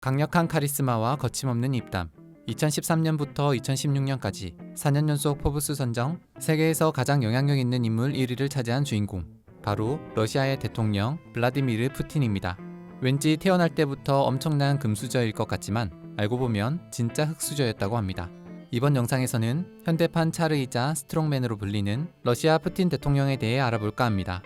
강력한 카리스마와 거침없는 입담. 2013년부터 2016년까지 4년 연속 포브스 선정 세계에서 가장 영향력 있는 인물 1위를 차지한 주인공. 바로 러시아의 대통령 블라디미르 푸틴입니다. 왠지 태어날 때부터 엄청난 금수저일 것 같지만 알고 보면 진짜 흑수저였다고 합니다. 이번 영상에서는 현대판 차르이자 스트롱맨으로 불리는 러시아 푸틴 대통령에 대해 알아볼까 합니다.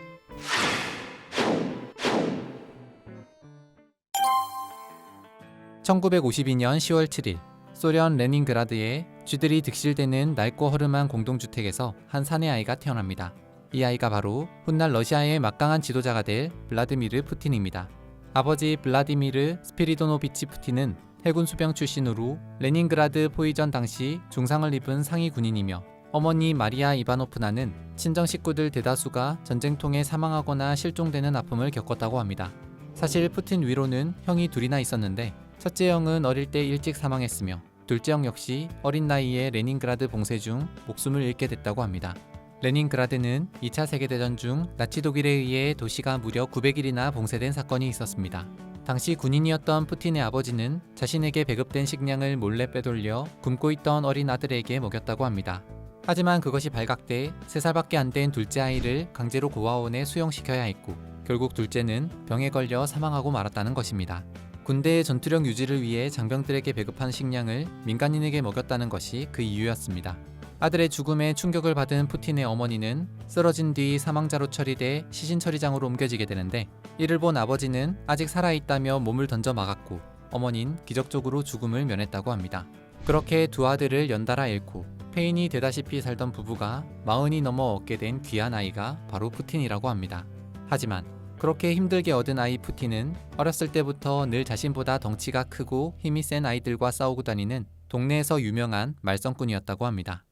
1952년 10월 7일 소련 레닌그라드에 쥐들이 득실되는 낡고 허름한 공동주택에서 한 사내 아이가 태어납니다. 이 아이가 바로 훗날 러시아의 막강한 지도자가 될 블라디미르 푸틴입니다. 아버지 블라디미르 스피리도노비치 푸틴은 해군 수병 출신으로 레닌그라드 포위전 당시 중상을 입은 상위 군인이며 어머니 마리아 이바노프나는 친정 식구들 대다수가 전쟁통에 사망하거나 실종되는 아픔을 겪었다고 합니다. 사실 푸틴 위로는 형이 둘이나 있었는데 첫째 형은 어릴 때 일찍 사망했으며 둘째 형 역시 어린 나이에 레닌그라드 봉쇄 중 목숨을 잃게 됐다고 합니다. 레닌그라드는 2차 세계대전 중 나치 독일에 의해 도시가 무려 900일이나 봉쇄된 사건이 있었습니다. 당시 군인이었던 푸틴의 아버지는 자신에게 배급된 식량을 몰래 빼돌려 굶고 있던 어린 아들에게 먹였다고 합니다. 하지만 그것이 발각돼 3살밖에 안 된 둘째 아이를 강제로 고아원에 수용시켜야 했고 결국 둘째는 병에 걸려 사망하고 말았다는 것입니다. 군대의 전투력 유지를 위해 장병들에게 배급한 식량을 민간인에게 먹였다는 것이 그 이유였습니다. 아들의 죽음에 충격을 받은 푸틴의 어머니는 쓰러진 뒤 사망자로 처리돼 시신처리장으로 옮겨지게 되는데 이를 본 아버지는 아직 살아있다며 몸을 던져 막았고 어머니는 기적적으로 죽음을 면했다고 합니다. 그렇게 두 아들을 연달아 잃고 폐인이 되다시피 살던 부부가 40이 넘어 얻게 된 귀한 아이가 바로 푸틴이라고 합니다. 하지만 그렇게 힘들게 얻은 아이 푸틴은 어렸을 때부터 늘 자신보다 덩치가 크고 힘이 센 아이들과 싸우고 다니는 동네에서 유명한 말썽꾼이었다고 합니다.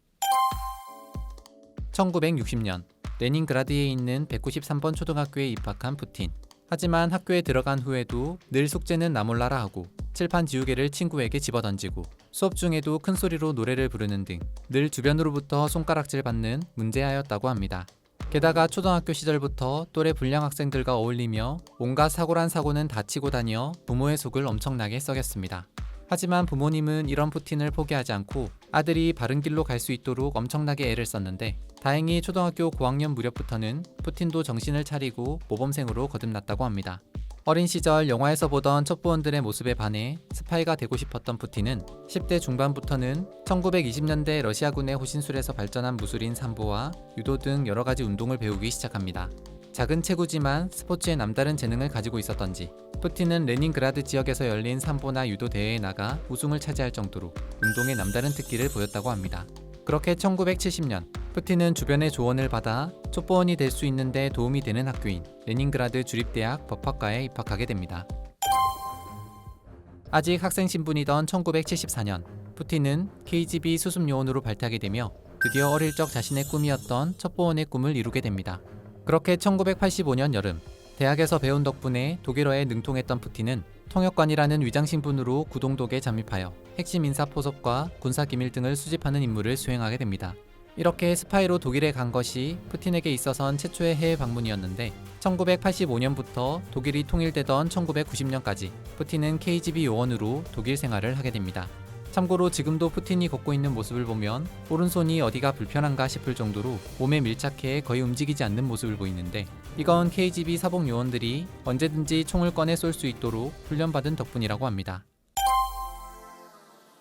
1960년 레닌그라드에 있는 193번 초등학교에 입학한 푸틴. 하지만 학교에 들어간 후에도 늘 숙제는 나 몰라라 하고 칠판 지우개를 친구에게 집어던지고 수업 중에도 큰 소리로 노래를 부르는 등 늘 주변으로부터 손가락질 받는 문제아였다고 합니다. 게다가 초등학교 시절부터 또래 불량 학생들과 어울리며 온갖 사고란 사고는 다 치고 다녀 부모의 속을 엄청나게 썩였습니다. 하지만 부모님은 이런 푸틴을 포기하지 않고 아들이 바른 길로 갈 수 있도록 엄청나게 애를 썼는데 다행히 초등학교 고학년 무렵부터는 푸틴도 정신을 차리고 모범생으로 거듭났다고 합니다. 어린 시절 영화에서 보던 첩보원들의 모습에 반해 스파이가 되고 싶었던 푸틴은 10대 중반부터는 1920년대 러시아군의 호신술에서 발전한 무술인 삼보와 유도 등 여러가지 운동을 배우기 시작합니다. 작은 체구지만 스포츠에 남다른 재능을 가지고 있었던지 푸틴은 레닌그라드 지역에서 열린 삼보나 유도 대회에 나가 우승을 차지할 정도로 운동에 남다른 특기를 보였다고 합니다. 그렇게 1970년 푸틴은 주변의 조언을 받아 첩보원이 될 수 있는데 도움이 되는 학교인 레닌그라드 주립대학 법학과에 입학하게 됩니다. 아직 학생 신분이던 1974년 푸틴은 KGB 수습요원으로 발탁이 되며 드디어 어릴 적 자신의 꿈이었던 첩보원의 꿈을 이루게 됩니다. 그렇게 1985년 여름 대학에서 배운 덕분에 독일어에 능통했던 푸틴은 통역관이라는 위장 신분으로 구동독에 잠입하여 핵심 인사 포섭과 군사 기밀 등을 수집하는 임무를 수행하게 됩니다. 이렇게 스파이로 독일에 간 것이 푸틴에게 있어선 최초의 해외 방문이었는데 1985년부터 독일이 통일되던 1990년까지 푸틴은 KGB 요원으로 독일 생활을 하게 됩니다. 참고로 지금도 푸틴이 걷고 있는 모습을 보면 오른손이 어디가 불편한가 싶을 정도로 몸에 밀착해 거의 움직이지 않는 모습을 보이는데 이건 KGB 사복 요원들이 언제든지 총을 꺼내 쏠 수 있도록 훈련받은 덕분이라고 합니다.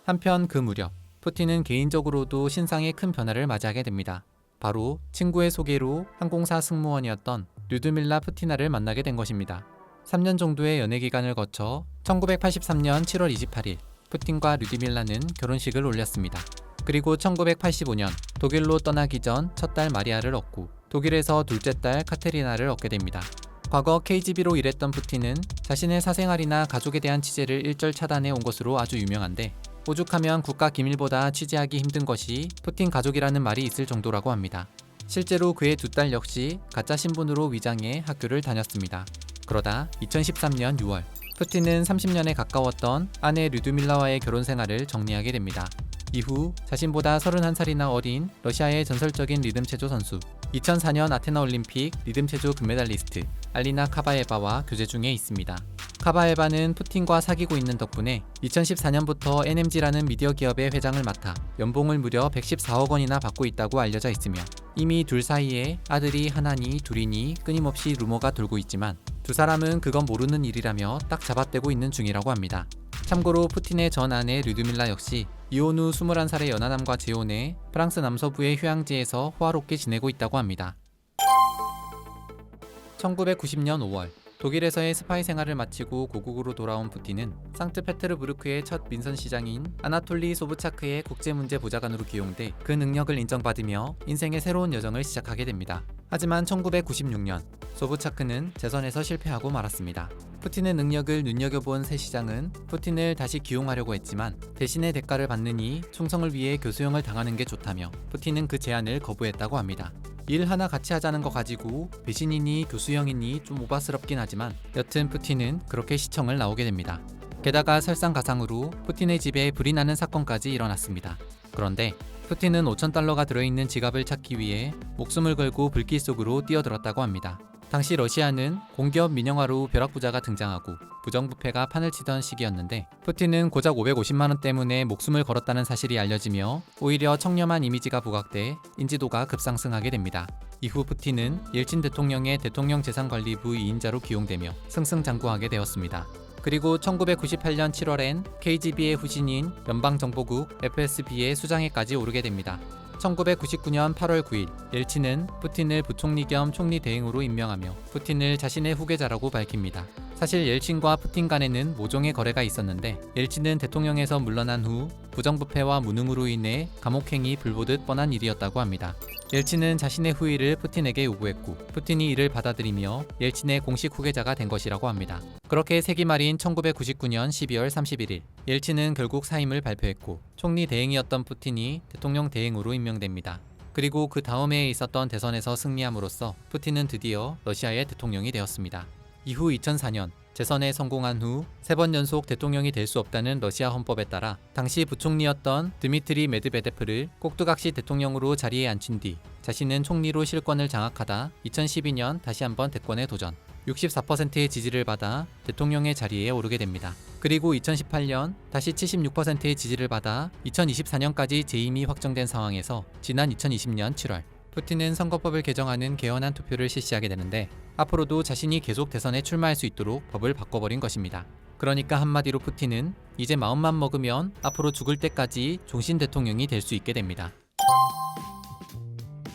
한편 그 무렵 푸틴은 개인적으로도 신상에 큰 변화를 맞이하게 됩니다. 바로 친구의 소개로 항공사 승무원이었던 류드밀라 푸티나를 만나게 된 것입니다. 3년 정도의 연애 기간을 거쳐 1983년 7월 28일 푸틴과 류드밀라는 결혼식을 올렸습니다. 그리고 1985년 독일로 떠나기 전 첫 딸 마리아를 얻고 독일에서 둘째 딸 카테리나를 얻게 됩니다. 과거 KGB로 일했던 푸틴은 자신의 사생활이나 가족에 대한 취재를 일절 차단해 온 것으로 아주 유명한데 오죽하면 국가 기밀보다 취재하기 힘든 것이 푸틴 가족이라는 말이 있을 정도라고 합니다. 실제로 그의 두 딸 역시 가짜 신분으로 위장해 학교를 다녔습니다. 그러다 2013년 6월 푸틴은 30년에 가까웠던 아내 류드밀라와의 결혼 생활을 정리하게 됩니다. 이후 자신보다 31살이나 어린 러시아의 전설적인 리듬체조 선수 2004년 아테나 올림픽 리듬체조 금메달리스트 알리나 카바예바와 교제 중에 있습니다. 카바에바는 푸틴과 사귀고 있는 덕분에 2014년부터 NMG라는 미디어 기업의 회장을 맡아 연봉을 무려 114억 원이나 받고 있다고 알려져 있으며 이미 둘 사이에 아들이 하나니 둘이니 끊임없이 루머가 돌고 있지만 두 사람은 그건 모르는 일이라며 딱 잡아떼고 있는 중이라고 합니다. 참고로 푸틴의 전 아내 류드밀라 역시 이혼 후 21살의 연하남과 재혼해 프랑스 남서부의 휴양지에서 호화롭게 지내고 있다고 합니다. 1990년 5월 독일에서의 스파이 생활을 마치고 고국으로 돌아온 푸틴은 상트페테르부르크의 첫 민선 시장인 아나톨리 소브차크의 국제문제보좌관으로 기용돼 그 능력을 인정받으며 인생의 새로운 여정을 시작하게 됩니다. 하지만 1996년 소브차크는 재선에서 실패하고 말았습니다. 푸틴의 능력을 눈여겨본 새 시장은 푸틴을 다시 기용하려고 했지만 대신의 대가를 받느니 충성을 위해 교수형을 당하는 게 좋다며 푸틴은 그 제안을 거부했다고 합니다. 일 하나 같이 하자는 거 가지고 배신이니 교수형이니 좀 오바스럽긴 하지만 여튼 푸틴은 그렇게 시청을 나오게 됩니다. 게다가 설상가상으로 푸틴의 집에 불이 나는 사건까지 일어났습니다. 그런데 푸틴은 5,000달러가 들어있는 지갑을 찾기 위해 목숨을 걸고 불길 속으로 뛰어들었다고 합니다. 당시 러시아는 공기업 민영화로 벼락부자가 등장하고 부정부패가 판을 치던 시기였는데 푸틴은 고작 550만원 때문에 목숨을 걸었다는 사실이 알려지며 오히려 청렴한 이미지가 부각돼 인지도가 급상승하게 됩니다. 이후 푸틴은 옐친 대통령의 대통령재산관리부 2인자로 기용되며 승승장구하게 되었습니다. 그리고 1998년 7월엔 KGB의 후신인 연방정보국 FSB의 수장에까지 오르게 됩니다. 1999년 8월 9일 옐친은 푸틴을 부총리 겸 총리 대행으로 임명하며 푸틴을 자신의 후계자라고 밝힙니다. 사실 옐친과 푸틴 간에는 모종의 거래가 있었는데 옐친은 대통령에서 물러난 후 부정부패와 무능으로 인해 감옥행이 불보듯 뻔한 일이었다고 합니다. 옐친은 자신의 후위를 푸틴에게 요구했고 푸틴이 이를 받아들이며 옐친의 공식 후계자가 된 것이라고 합니다. 그렇게 세기 말인 1999년 12월 31일 옐친은 결국 사임을 발표했고 총리 대행이었던 푸틴이 대통령 대행으로 임명됩니다. 그리고 그 다음 해에 있었던 대선에서 승리함으로써 푸틴은 드디어 러시아의 대통령이 되었습니다. 이후 2004년 재선에 성공한 후 3번 연속 대통령이 될 수 없다는 러시아 헌법에 따라 당시 부총리였던 드미트리 메드베데프를 꼭두각시 대통령으로 자리에 앉힌 뒤 자신은 총리로 실권을 장악하다 2012년 다시 한번 대권에 도전. 64%의 지지를 받아 대통령의 자리에 오르게 됩니다. 그리고 2018년 다시 76%의 지지를 받아 2024년까지 재임이 확정된 상황에서 지난 2020년 7월 푸틴은 선거법을 개정하는 개헌안 투표를 실시하게 되는데 앞으로도 자신이 계속 대선에 출마할 수 있도록 법을 바꿔버린 것입니다. 그러니까 한마디로 푸틴은 이제 마음만 먹으면 앞으로 죽을 때까지 종신 대통령이 될 수 있게 됩니다.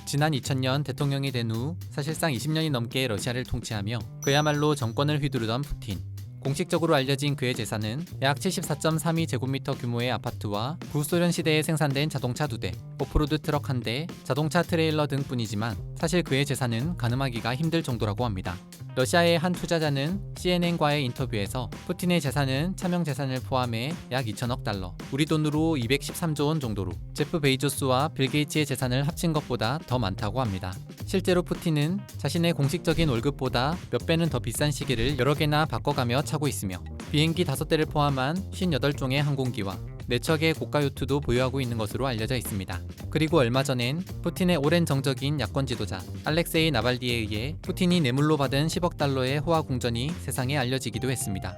지난 2000년 대통령이 된 후 사실상 20년이 넘게 러시아를 통치하며 그야말로 정권을 휘두르던 푸틴. 공식적으로 알려진 그의 재산은 약 74.32제곱미터 규모의 아파트와 구소련 시대에 생산된 자동차 2대, 오프로드 트럭 1대, 자동차 트레일러 등뿐이지만 사실 그의 재산은 가늠하기가 힘들 정도라고 합니다. 러시아의 한 투자자는 CNN과의 인터뷰에서 푸틴의 재산은 차명 재산을 포함해 약 2천억 달러, 우리 돈으로 213조 원 정도로 제프 베이조스와 빌 게이츠의 재산을 합친 것보다 더 많다고 합니다. 실제로 푸틴은 자신의 공식적인 월급보다 몇 배는 더 비싼 시계를 여러 개나 바꿔가며 차고 있으며 비행기 5대를 포함한 58종의 항공기와 4척의 고가 요트도 보유하고 있는 것으로 알려져 있습니다. 그리고 얼마 전엔 푸틴의 오랜 정적인 야권 지도자 알렉세이 나발디에 의해 푸틴이 뇌물로 받은 10억 달러의 호화 궁전이 세상에 알려지기도 했습니다.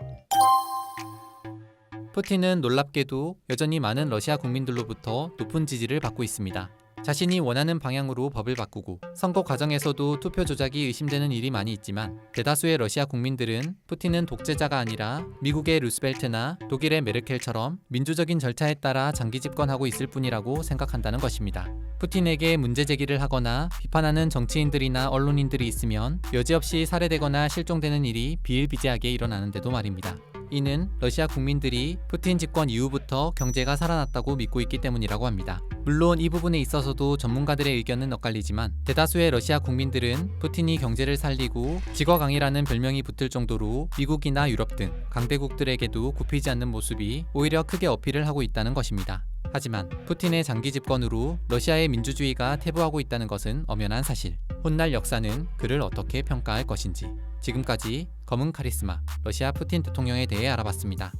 푸틴은 놀랍게도 여전히 많은 러시아 국민들로부터 높은 지지를 받고 있습니다. 자신이 원하는 방향으로 법을 바꾸고 선거 과정에서도 투표 조작이 의심되는 일이 많이 있지만 대다수의 러시아 국민들은 푸틴은 독재자가 아니라 미국의 루스벨트나 독일의 메르켈처럼 민주적인 절차에 따라 장기 집권하고 있을 뿐이라고 생각한다는 것입니다. 푸틴에게 문제 제기를 하거나 비판하는 정치인들이나 언론인들이 있으면 여지없이 살해되거나 실종되는 일이 비일비재하게 일어나는데도 말입니다. 이는 러시아 국민들이 푸틴 집권 이후부터 경제가 살아났다고 믿고 있기 때문이라고 합니다. 물론 이 부분에 있어서도 전문가들의 의견은 엇갈리지만 대다수의 러시아 국민들은 푸틴이 경제를 살리고 직어강이라는 별명이 붙을 정도로 미국이나 유럽 등 강대국들에게도 굽히지 않는 모습이 오히려 크게 어필을 하고 있다는 것입니다. 하지만 푸틴의 장기 집권으로 러시아의 민주주의가 퇴보하고 있다는 것은 엄연한 사실. 훗날 역사는 그를 어떻게 평가할 것인지. 지금까지 검은 카리스마 러시아 푸틴 대통령에 대해 알아봤습니다.